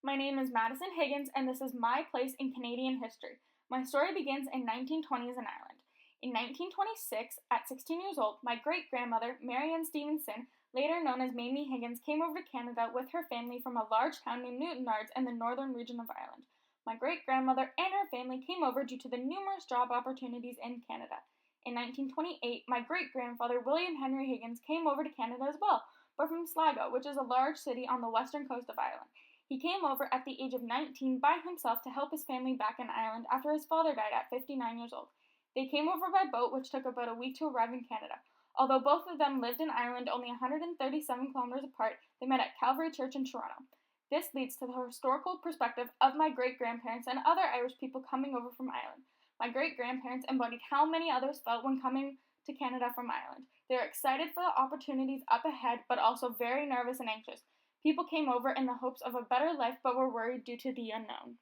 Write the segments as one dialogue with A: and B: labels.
A: My name is Madison Higgins, and this is my place in Canadian history. My story begins in 1920s in Ireland. In 1926, at 16 years old, my great-grandmother, Mary Ann Stevenson, later known as Mamie Higgins, came over to Canada with her family from a large town named Newtownards in the northern region of Ireland. My great-grandmother and her family came over due to the numerous job opportunities in Canada. In 1928, my great-grandfather, William Henry Higgins, came over to Canada as well, but from Sligo, which is a large city on the western coast of Ireland. He came over at the age of 19 by himself to help his family back in Ireland after his father died at 59 years old. They came over by boat, which took about a week to arrive in Canada. Although both of them lived in Ireland only 137 kilometers apart, they met at Calvary Church in Toronto. This leads to the historical perspective of my great-grandparents and other Irish people coming over from Ireland. My great-grandparents embodied how many others felt when coming to Canada from Ireland. They were excited for the opportunities up ahead, but also very nervous and anxious. People came over in the hopes of a better life, but were worried due to the unknown.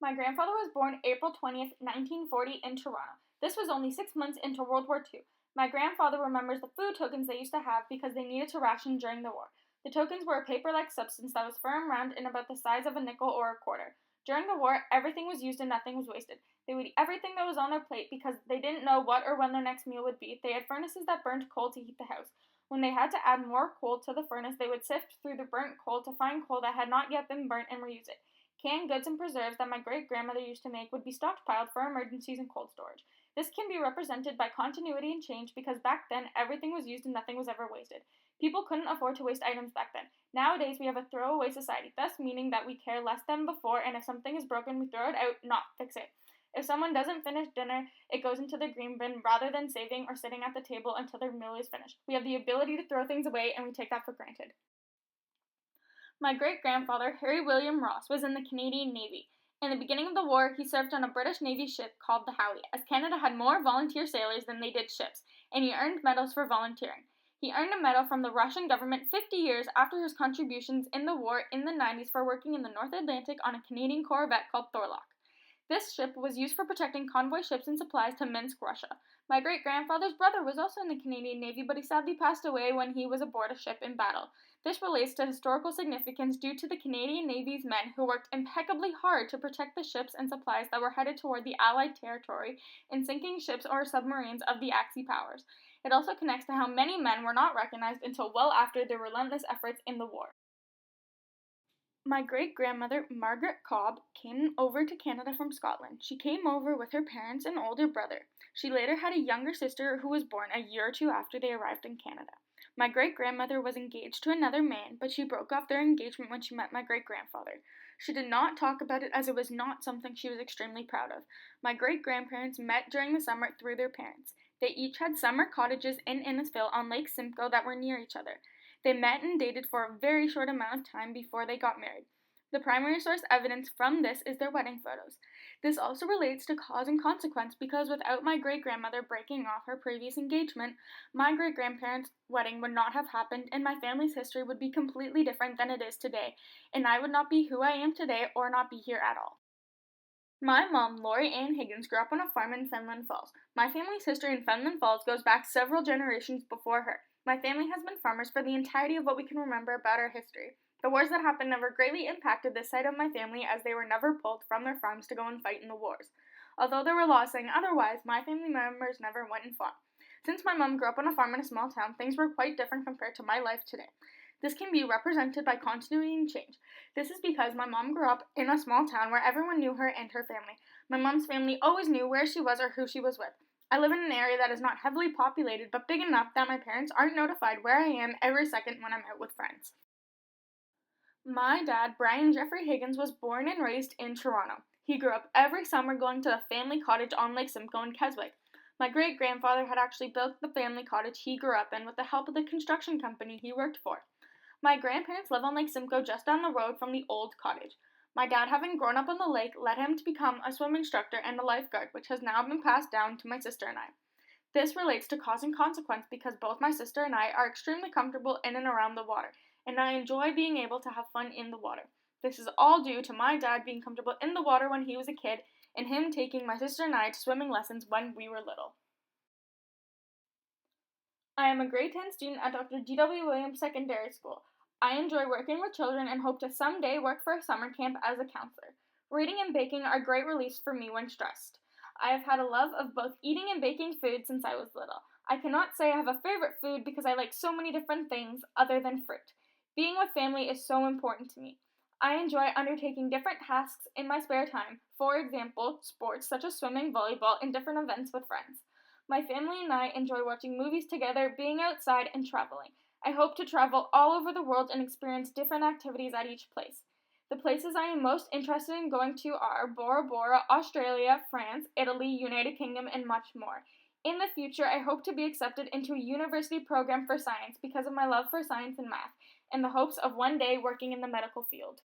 A: My grandfather was born April 20th, 1940 in Toronto. This was only 6 months into World War II. My grandfather remembers the food tokens they used to have because they needed to ration during the war. The tokens were a paper-like substance that was firm, round, and about the size of a nickel or a quarter. During the war, everything was used and nothing was wasted. They would eat everything that was on their plate because they didn't know what or when their next meal would be. They had furnaces that burned coal to heat the house. When they had to add more coal to the furnace, they would sift through the burnt coal to find coal that had not yet been burnt and reuse it. Canned goods and preserves that my great-grandmother used to make would be stockpiled for emergencies and cold storage. This can be represented by continuity and change because back then everything was used and nothing was ever wasted. People couldn't afford to waste items back then. Nowadays we have a throwaway society, thus meaning that we care less than before, and if something is broken, we throw it out, not fix it. If someone doesn't finish dinner, it goes into the green bin rather than saving or sitting at the table until their meal is finished. We have the ability to throw things away, and we take that for granted. My great-grandfather, Harry William Ross, was in the Canadian Navy. In the beginning of the war, he served on a British Navy ship called the Howie, as Canada had more volunteer sailors than they did ships, and he earned medals for volunteering. He earned a medal from the Russian government 50 years after his contributions in the war in the 90s for working in the North Atlantic on a Canadian corvette called Thorlock. This ship was used for protecting convoy ships and supplies to Minsk, Russia. My great-grandfather's brother was also in the Canadian Navy, but he sadly passed away when he was aboard a ship in battle. This relates to historical significance due to the Canadian Navy's men who worked impeccably hard to protect the ships and supplies that were headed toward the Allied territory in sinking ships or submarines of the Axis powers. It also connects to how many men were not recognized until well after their relentless efforts in the war. My great-grandmother, Margaret Cobb, came over to Canada from Scotland. She came over with her parents and older brother. She later had a younger sister who was born a year or two after they arrived in Canada. My great-grandmother was engaged to another man, but she broke off their engagement when she met my great-grandfather. She did not talk about it as it was not something she was extremely proud of. My great-grandparents met during the summer through their parents. They each had summer cottages in Innisfil on Lake Simcoe that were near each other. They met and dated for a very short amount of time before they got married. The primary source evidence from this is their wedding photos. This also relates to cause and consequence because without my great-grandmother breaking off her previous engagement, my great-grandparents' wedding would not have happened and my family's history would be completely different than it is today, and I would not be who I am today or not be here at all. My mom, Lori Ann Higgins, grew up on a farm in Fenelon Falls. My family's history in Fenelon Falls goes back several generations before her. My family has been farmers for the entirety of what we can remember about our history. The wars that happened never greatly impacted this side of my family as they were never pulled from their farms to go and fight in the wars. Although there were laws saying otherwise, my family members never went and fought. Since my mom grew up on a farm in a small town, things were quite different compared to my life today. This can be represented by continuity and change. This is because my mom grew up in a small town where everyone knew her and her family. My mom's family always knew where she was or who she was with. I live in an area that is not heavily populated, but big enough that my parents aren't notified where I am every second when I'm out with friends. My dad, Brian Jeffrey Higgins, was born and raised in Toronto. He grew up every summer going to the family cottage on Lake Simcoe in Keswick. My great-grandfather had actually built the family cottage he grew up in with the help of the construction company he worked for. My grandparents live on Lake Simcoe just down the road from the old cottage. My dad, having grown up on the lake, led him to become a swim instructor and a lifeguard, which has now been passed down to my sister and I. This relates to cause and consequence because both my sister and I are extremely comfortable in and around the water, and I enjoy being able to have fun in the water. This is all due to my dad being comfortable in the water when he was a kid, and him taking my sister and I to swimming lessons when we were little. I am a grade 10 student at Dr. G.W. Williams Secondary School. I enjoy working with children and hope to someday work for a summer camp as a counselor. Reading and baking are great reliefs for me when stressed. I have had a love of both eating and baking food since I was little. I cannot say I have a favorite food because I like so many different things other than fruit. Being with family is so important to me. I enjoy undertaking different tasks in my spare time, for example, sports such as swimming, volleyball, and different events with friends. My family and I enjoy watching movies together, being outside, and traveling. I hope to travel all over the world and experience different activities at each place. The places I am most interested in going to are Bora Bora, Australia, France, Italy, United Kingdom, and much more. In the future, I hope to be accepted into a university program for science because of my love for science and math, and the hopes of one day working in the medical field.